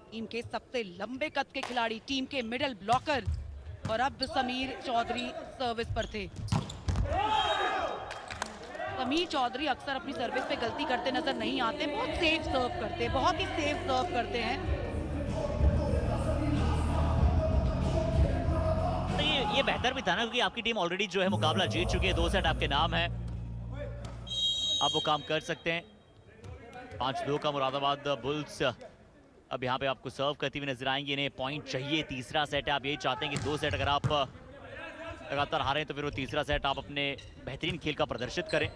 Team के सबसे लंबे कद के खिलाड़ी, टीम के मिडल ब्लॉकर, और अब समीर चौधरी सर्विस पर थे। समीर चौधरी अक्सर अपनी सर्विस पे गलती करते नजर नहीं आते, बहुत सेफ सर्व करते हैं, बहुत ही सेफ सर्व करते हैं। तो ये बेहतर भी था ना, क्योंकि आपकी टीम ऑलरेडी जो है मुकाबला जीत चुकी है, 2 सेट आपके नाम है, आप वो काम कर सकते हैं। 5-2 का मुरादाबाद बुल्स अब यहाँ पे आपको सर्व करती हुई नजर आएंगे। इन्हें पॉइंट चाहिए, तीसरा सेट है, आप यही चाहते हैं कि 2 सेट अगर आप लगातार हारें तो फिर वो तीसरा सेट आप अपने बेहतरीन खेल का प्रदर्शित करें।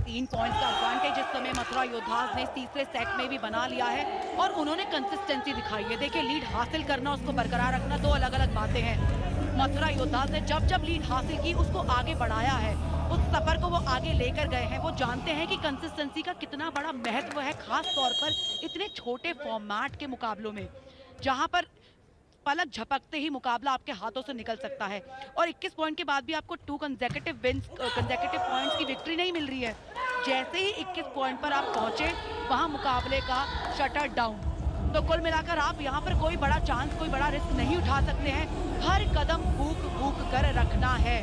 3 पॉइंट का एडवांटेज इस समय मथुरा योद्धास ने तीसरे सेट में भी बना लिया है और उन्होंने कंसिस्टेंसी दिखाई है। देखिए, लीड हासिल करना, उसको बरकरार रखना, दो अलग अलग बातें हैं। मथुरा योद्धास ने जब जब लीड हासिल की उसको आगे बढ़ाया है, उस सफर को वो आगे लेकर गए हैं। वो जानते हैं कि कंसिस्टेंसी का कितना बड़ा महत्व है, खास तौर पर इतने छोटे फॉर्मेट के मुकाबलों में, जहां पर पलक झपकते ही मुकाबला आपके हाथों से निकल सकता है। और 21 पॉइंट के बाद भी आपको 2 कंसेक्यूटिव पॉइंट्स की विक्ट्री नहीं मिल रही है। जैसे ही 21 पॉइंट पर आप पहुंचे, वहां मुकाबले का शटर डाउन। तो कुल मिलाकर आप यहां पर कोई बड़ा चांस, कोई बड़ा रिस्क नहीं उठा सकते हैं। हर कदम भूख भूख कर रखना है।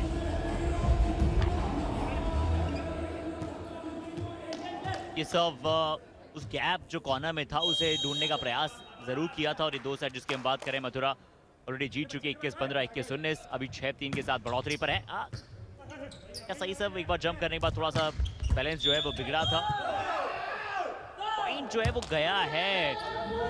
ये सब उस गैप जो कॉर्नर में था उसे ढूंढने का प्रयास जरूर किया था। और ये 2 सेट जिसकी हम बात करें, मथुरा ऑलरेडी जीत चुकी है 21-15, 21-19, अभी 6-3 के साथ बढ़ोतरी पर है। क्या सही सब एक बार जंप करने के बाद थोड़ा सा बैलेंस जो है वो बिगड़ा था। पॉइंट जो है वो गया है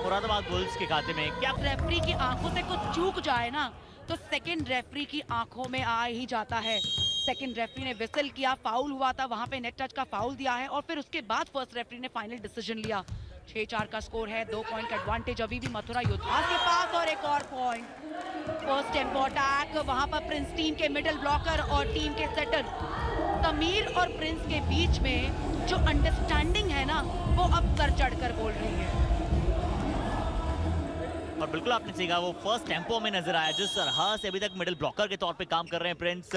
मुरादाबाद बुल्स के खाते में। क्या रेफरी की आंखों से कुछ चूक जाए ना, तो सेकंड रेफरी की आंखों में आ ही जाता है। सेकंड रेफरी ने विसल किया, फाउल हुआ था, वहां पे नेट टच का फाउल दिया है और फिर उसके बाद फर्स्ट रेफरी ने फाइनल डिसीजन लिया। 6-4 का स्कोर है, 2 पॉइंट का एडवांटेज अभी भी मथुरा योद्धास के पास। और एक और पॉइंट, फर्स्ट टेम्पो अटैक, वहां पर प्रिंस टीम के मिडल ब्लॉकर और टीम के सेटर समीर और प्रिंस के बीच में जो अंडरस्टैंडिंग है ना, वो अब सर चढ़कर बोल रही है। और बिल्कुल आपने सही कहा, वो फर्स्ट टेम्पो में नजर आया, जिस तरह से अभी तक मिडिल ब्लॉकर के तौर पे काम कर रहे हैं प्रिंस।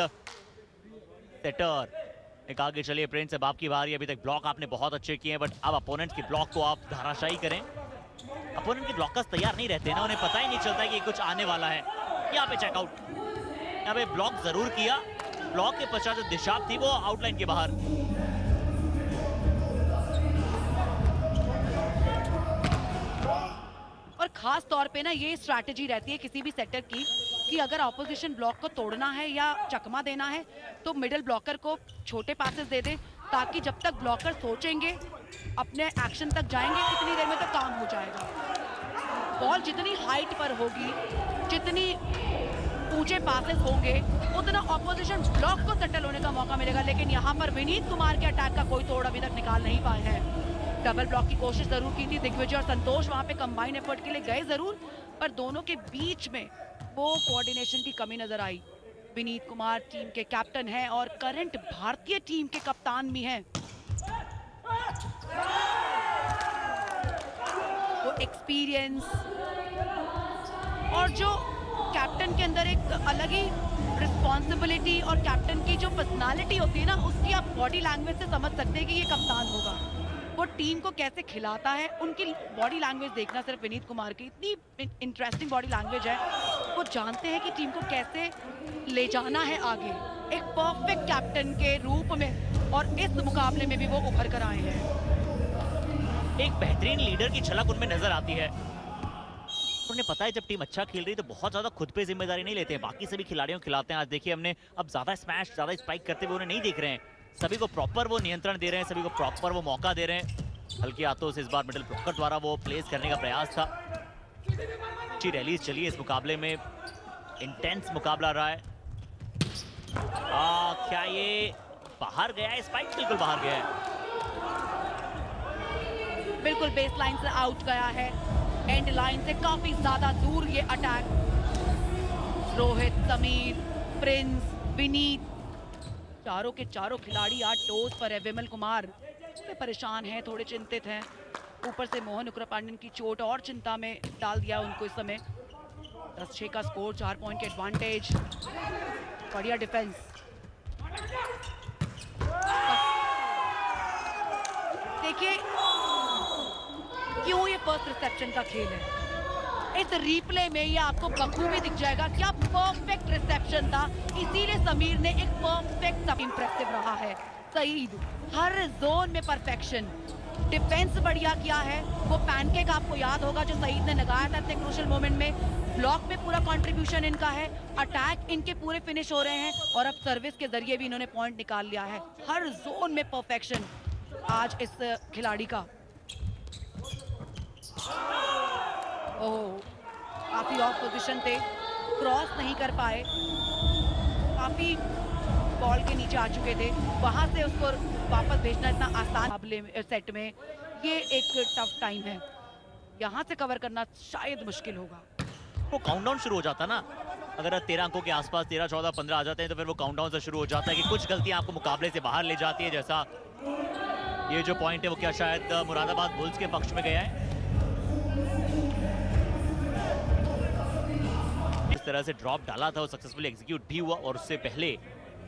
सेटर ने कहा कि चलिए प्रिंस, अब आपकी बारी, अभी तक ब्लॉक आपने बहुत अच्छे किए हैं, बट अब अपोनेंट के ब्लॉक को आप धाराशाही करें। अपोनेंट के ब्लॉकर्स तैयार नहीं रहते ना, उन्हें पता ही नहीं चलता है कि कुछ आने वाला है। यहाँ पे चेकआउट, यहाँ पे ब्लॉक जरूर किया, ब्लॉक के पश्चात जो दिशा थी वो आउटलाइन के बाहर। और खास तौर पे ना ये स्ट्रैटेजी रहती है किसी भी सेक्टर की कि अगर ऑपोजिशन ब्लॉक को तोड़ना है या चकमा देना है तो मिडिल ब्लॉकर को छोटे पासेस दे दे, ताकि जब तक ब्लॉकर सोचेंगे, अपने एक्शन तक जाएंगे, इतनी देर में तो काम हो जाएगा। बॉल जितनी हाइट पर होगी, जितनी ऊंचे पासेस होंगे, उतना ऑपोजिशन ब्लॉक को सेटल होने का मौका मिलेगा। लेकिन यहाँ पर विनीत कुमार के अटैक का कोई तोड़ अभी तक निकाल नहीं पाए हैं। डबल ब्लॉक की कोशिश जरूर की थी दिग्विजय और संतोष, वहां पे कंबाइन एफर्ट के लिए गए जरूर, पर दोनों के बीच में वो कोऑर्डिनेशन की कमी नजर आई। विनीत कुमार टीम के कैप्टन हैं और करंट भारतीय टीम के कप्तान भी हैं। वो एक्सपीरियंस और जो कैप्टन के अंदर एक अलग ही रिस्पॉन्सिबिलिटी और कैप्टन की जो पर्सनालिटी होती है ना, उसकी आप बॉडी लैंग्वेज से समझ सकते हैं कि ये कप्तान होगा। वो टीम को कैसे खिलाता है, उनकी बॉडी लैंग्वेज देखना, सिर्फ विनीत कुमार की इतनी इंटरेस्टिंग बॉडी लैंग्वेज है। वो जानते हैं कि टीम को कैसे ले जाना है आगे, एक परफेक्ट कैप्टन के रूप में, और इस मुकाबले में भी वो उभर कर आए हैं। एक बेहतरीन लीडर की झलक उनमें नजर आती है। उन्हें पता है जब टीम अच्छा खेल रही है तो बहुत ज्यादा खुद पे जिम्मेदारी नहीं लेते हैं, बाकी सभी खिलाड़ियों को खिलाते हैं। आज देखिए हमने अब ज्यादा स्मैश, ज्यादा स्पाइक करते हुए उन्हें नहीं देख रहे हैं, सभी को प्रॉपर वो नियंत्रण दे रहे हैं, सभी को प्रॉपर वो मौका दे रहे हैं। हल्के हाथों से इस बार मिडिल ब्लॉकर द्वारा वो प्लेस करने का प्रयास था। अच्छी रैलीज चली इस मुकाबले में, इंटेंस मुकाबला रहा है। क्या ये बाहर गया है? स्पाइक बिल्कुल बाहर गया है, बिल्कुल बेस लाइन से आउट गया है, एंड लाइन से काफी ज्यादा दूर ये अटैक। रोहित, समीर, प्रिंस, विनीत, चारों के चारों खिलाड़ी आज टोस पर है। विमल कुमार थोड़े परेशान हैं, थोड़े चिंतित हैं, ऊपर से मोहन उग्रपांडन की चोट और चिंता में डाल दिया उनको इस समय। 10-6 का स्कोर, 4 पॉइंट के एडवांटेज, बढ़िया डिफेंस। देखिए क्यों फर्स्ट रिसेप्शन का खेल है। इस रीप्ले में ये आपको बखूबी दिख जाएगा, क्या परफेक्ट रिसेप्शन था, इसीलिए समीर ने एक परफेक्ट इंप्रेसिव रहा है। सईद हर जोन में परफेक्शन, डिफेंस बढ़िया किया है। वो पैनकेक आपको याद होगा जो सईद ने लगाया था इतने क्रूशियल मोमेंट में। ब्लॉक में पूरा कंट्रीब्यूशन इनका है, अटैक इनके पूरे फिनिश हो रहे हैं और अब सर्विस के जरिए भी इन्होंने पॉइंट निकाल लिया है। हर जोन में परफेक्शन आज इस खिलाड़ी का। ओह, काफी ऑफ पोजीशन थे, क्रॉस नहीं कर पाए, काफी बॉल के नीचे आ चुके थे, वहां से उसको वापस भेजना इतना आसान मुकाबले सेट में ये एक टफ टाइम है। यहाँ से कवर करना शायद मुश्किल होगा। वो काउंटडाउन शुरू हो जाता ना, अगर 13 अंकों के आसपास 13, 14, 15 आ जाते हैं तो फिर वो काउंटडाउन से शुरू हो जाता है कि कुछ गलतियां आपको मुकाबले से बाहर ले जाती है। जैसा ये जो पॉइंट है वो क्या शायद मुरादाबाद बुल्स के पक्ष में गया है। इस तरह से ड्रॉप डाला था वो सक्सेसफुली एग्जीक्यूट भी हुआ और उससे पहले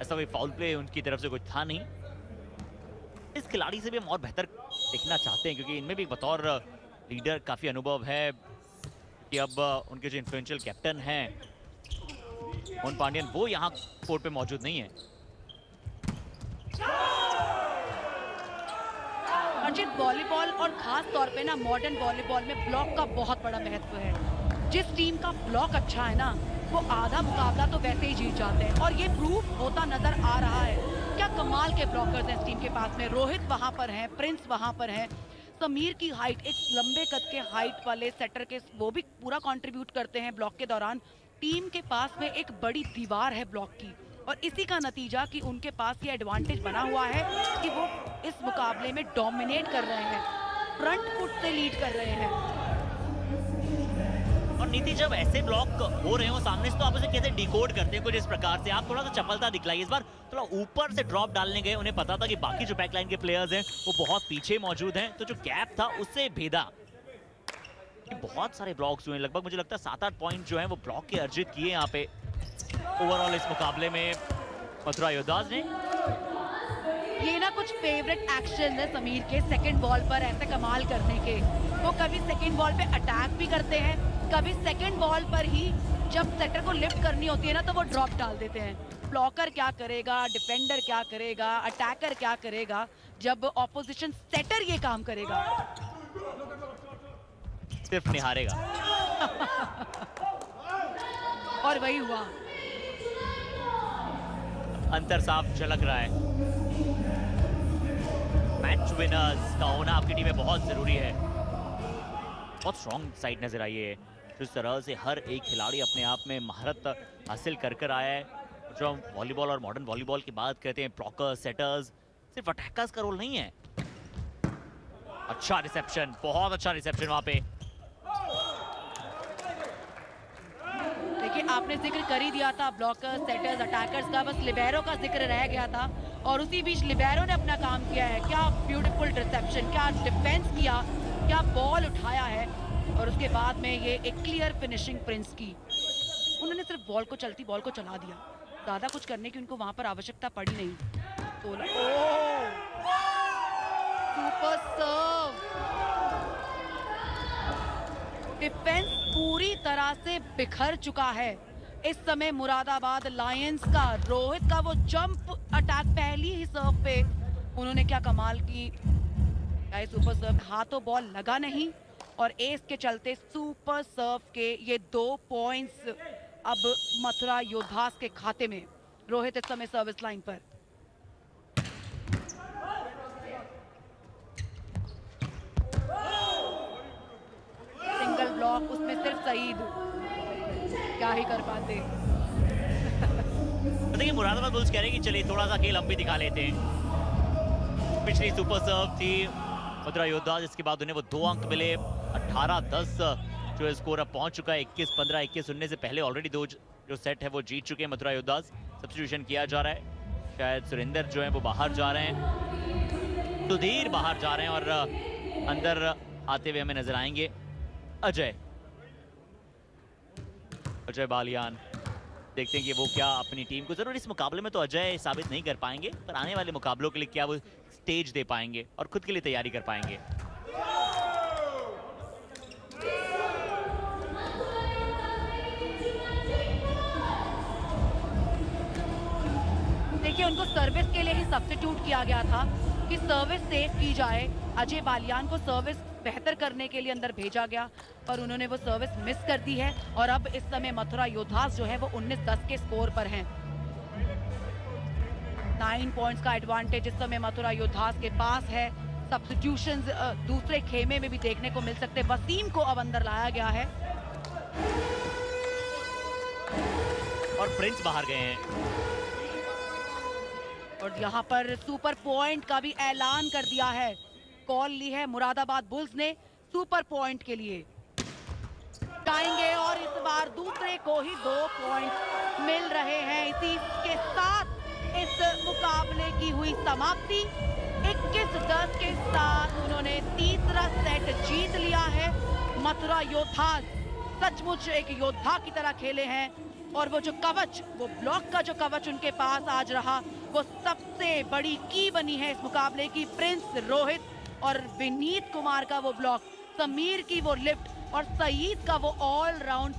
ऐसा कोई फाउल प्ले उनकी तरफ से कुछ था नहीं। इस खिलाड़ी से भी हम और बेहतर देखना चाहते हैं क्योंकि इनमें भी बतौर लीडर काफी अनुभव है कि अब उनके जो इन्फ्लुएंशियल कैप्टन हैं मोहन पांड्यन वो यहाँ कोर्ट पे मौजूद नहीं है। अर्जित, वॉलीबॉल और खास तौर पे ना मॉडर्न वॉलीबॉल में ब्लॉक का बहुत बड़ा महत्व है। जिस टीम का ब्लॉक अच्छा है ना वो आधा मुकाबला तो वैसे ही जीत जाते हैं और ये प्रूफ होता नजर आ रहा है। क्या कमाल के ब्लॉकर्स हैं इस टीम के पास में। रोहित वहां पर हैं, प्रिंस वहां पर हैं, समीर की हाइट, एक लंबे कद के हाइट वाले सेटर के वो भी पूरा कंट्रीब्यूट करते हैं ब्लॉक के दौरान। टीम के पास में एक बड़ी दीवार है ब्लॉक की और इसी का नतीजा कि उनके पास ये एडवांटेज बना हुआ है कि वो इस मुकाबले में डोमिनेट कर रहे हैं, फ्रंट फुट से लीड कर रहे हैं। और नीति जब ऐसे ब्लॉक हो रहे हो सामने से तो आप उसे कैसे डिकोड करते हैं कुछ इस प्रकार से। आप थोड़ा सा चपलता दिखलाइए। इस बार थोड़ा ऊपर से ड्रॉप डालने गए, उन्हें पता था कि बाकी जो बैकलाइन के प्लेयर्स हैं वो बहुत पीछे मौजूद हैं, तो जो गैप था उससे भेदा। बहुत सारे ब्लॉक्स हुए, लगभग मुझे लगता है 7-8 पॉइंट जो हैं वो ब्लॉक के अर्जित किए यहाँ पे ओवरऑल इस मुकाबले में मथुरा योद्धास ने। ये ना कुछ फेवरेट एक्शन है समीर के सेकंड बॉल पर ऐसे कमाल करने के। वो कभी सेकंड बॉल पे अटैक भी करते हैं, कभी सेकंड बॉल पर ही जब सेटर को लिफ्ट करनी होती है ना तो वो ड्रॉप डाल देते हैं। ब्लॉकर क्या करेगा, डिफेंडर क्या करेगा, अटैकर क्या करेगा जब ऑपोजिशन सेटर ये काम करेगा। सिर्फ निहारेगा। और वही हुआ। अंतर साफ झलक रहा है। मैच विनर्स का होना आपकी टीम में बहुत जरूरी है। बहुत स्ट्रॉन्ग साइड नजर आई है। जिस तरह से हर एक खिलाड़ी अपने आप में महारत हासिल कर आया है। जो हम वॉलीबॉल और मॉडर्न वॉलीबॉल की बात करते हैं, ब्लॉकर्स, सेटर्स, सिर्फ अटैकर्स का रोल नहीं है। अच्छा रिसेप्शन, बहुत अच्छा रिसेप्शन वहां पे। देखिए आपने जिक्र कर ही दिया था ब्लॉकर्स, सेटर्स, अटैकर्स का, बस लिबेरो का जिक्र रह गया था और उसी बीच लिबेरो ने अपना काम किया है। क्या ब्यूटीफुल रिसेप्शन, क्या डिफेंस किया, क्या बॉल उठाया है और उसके बाद में ये एक क्लियर फिनिशिंग प्रिंस की। उन्होंने सिर्फ बॉल को, चलती बॉल को चला दिया, ज्यादा कुछ करने की उनको वहां पर आवश्यकता पड़ी नहीं। सुपर सर्व, डिफेंस पूरी तरह से बिखर चुका है इस समय मुरादाबाद लायंस का। रोहित का वो जंप अटैक पहली ही सर्व पे उन्होंने क्या कमाल की। सुपर सर्व, हाथों बॉल लगा नहीं और एस के चलते सुपर सर्व के ये 2 पॉइंट्स अब मथुरा योद्धास के खाते में। रोहित इस समय सर्विस लाइन पर। सिंगल ब्लॉक, उसमें सिर्फ सईद क्या ही कर पाते। देखिए मुरादाबाद बुल्स कह रहे हैं कि चलिए थोड़ा सा खेल हम भी दिखा लेते हैं। पिछली सुपर सर्व थी मथुरा योद्धा, जिसके बाद उन्हें वो 2 अंक मिले। 18-10 जो स्कोर अब पहुंच चुका है। 21-15, 21-19 से पहले ऑलरेडी 2 जो सेट है वो जीत चुके हैं मथुरा योद्धा। सब्स्टिट्यूशन किया जा रहा है, शायद सुरेंद्र जो है वो बाहर जा रहे हैं, सुधीर बाहर जा रहे हैं और अंदर आते हुए हमें नजर आएंगे अजय बालियान। देखते हैं कि वो क्या अपनी टीम को, जरूर इस मुकाबले में तो अजय साबित नहीं कर पाएंगे पर आने वाले मुकाबलों के लिए क्या वो स्टेज दे पाएंगे और खुद के लिए तैयारी कर पाएंगे। उनको सर्विस के लिए ही सब्स्टिट्यूट किया गया था कि सर्विस सेव की जाए। अजय बालियान को सर्विस बेहतर करने के लिए अंदर भेजा गया, पर उन्होंने वो सर्विस मिस कर दी है और अब इस समय मथुरा योद्धास जो है वो 19-10 के स्कोर पर हैं। 9 पॉइंट्स का एडवांटेज इस समय मथुरा योद्धास के पास है। सब्स्टिट्यूशंस दूसरे खेमे में भी देखने को मिल सकते। वसीम को अब अंदर लाया गया है और प्रिंस बाहर गए हैं। और यहाँ पर सुपर पॉइंट का भी ऐलान कर दिया है। कॉल ली है मुरादाबाद बुल्स ने सुपर पॉइंट के लिए। टाएंगे और इस बार दूसरे को ही 2 पॉइंट मिल रहे हैं। इसी के साथ इस मुकाबले की हुई समाप्ति। 21-10 के साथ उन्होंने तीसरा सेट जीत लिया है। मथुरा योद्धास सचमुच एक योद्धा की तरह खेले हैं और वो जो कवच, वो ब्लॉक का जो कवच उनके पास आज रहा, वो सबसे बड़ी की बनी है इस मुकाबले की। प्रिंस, रोहित और विनीत कुमार का वो ब्लॉक, समीर की वो लिफ्ट और सईद का वो ऑल राउंड